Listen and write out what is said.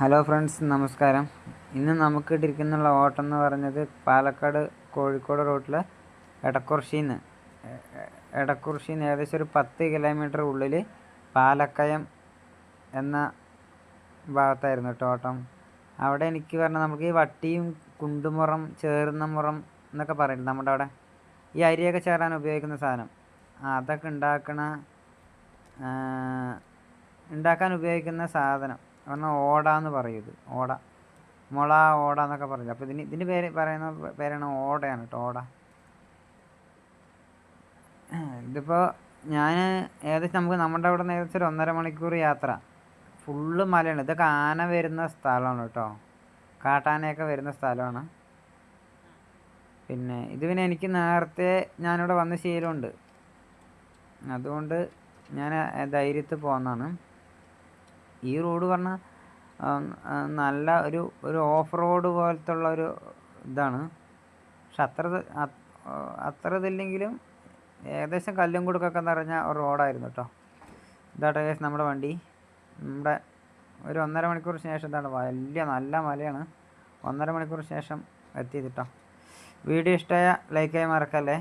Hello friends, നമസ്കാരം. ഇന്ന് നമുക്ക് ഇട്ടിരിക്കുന്നുള്ള ഓട്ടം എന്ന് പറഞ്ഞത് പാലക്കാട് കോഴിക്കോട് റൂട്ടിലെ എടക്കുറിശ്ശിന്ന് ഏകദേശം ഒരു 10 കിലോമീറ്റർ ഉള്ളിൽ പാലക്കയം എന്ന ഭാഗത്തായിരുന്നു കേട്ടോ ഓട്ടം. അവിടെ എനിക്ക് പറഞ്ഞാൽ നമുക്ക് ഈ വട്ടിയും കുണ്ടുമുറം ചേർന്നമുറം എന്നൊക്കെ പറയുന്നത് നമ്മുടെ അവിടെ ഈ അരിയൊക്കെ ചേരാൻ ഉപയോഗിക്കുന്ന സാധനം, അതൊക്കെ ഉണ്ടാക്കാൻ ഉപയോഗിക്കുന്ന സാധനം പറഞ്ഞാൽ ഓട എന്ന് പറയും. ഓട എന്നൊക്കെ പറയും. അപ്പോൾ ഇതിൻ്റെ പറയുന്ന പേരാണ് ഓടയാണ് കേട്ടോ, ഓട. ഇതിപ്പോൾ ഞാൻ ഏകദേശം നമുക്ക് നമ്മുടെ അവിടെ നിന്ന് ഏകദേശം ഒരു 1.5 മണിക്കൂർ യാത്ര. ഫുള്ള് മലയാണ്. ഇതൊക്കെ ആന വരുന്ന സ്ഥലമാണ് കേട്ടോ, കാട്ടാനയൊക്കെ വരുന്ന സ്ഥലമാണ്. പിന്നെ എനിക്ക് നേരത്തെ ഞാനിവിടെ വന്ന ശീലമുണ്ട്, അതുകൊണ്ട് ഞാൻ ധൈര്യത്തിൽ പോകുന്നതാണ്. ഈ റോഡ് പറഞ്ഞാൽ നല്ല ഒരു ഓഫ് റോഡ് പോലത്തുള്ള ഒരു ഇതാണ്. പക്ഷെ അത്ര ഇതില്ലെങ്കിലും ഏകദേശം കല്ലും കുടുക്കൊക്കെ നിറഞ്ഞ ഒരു റോഡായിരുന്നു കേട്ടോ. ഇതാട്ടെ നമ്മുടെ വണ്ടി. നമ്മുടെ ഒരു 1.5 മണിക്കൂർ ശേഷം ഇതാണ്, നല്ല മലയാണ്. 1.5 മണിക്കൂർ ശേഷം എത്തിയത് കേട്ടോ. വീഡിയോ ഇഷ്ടമായ ലൈക്ക് ചെയ്യാൻ മറക്കല്ലേ.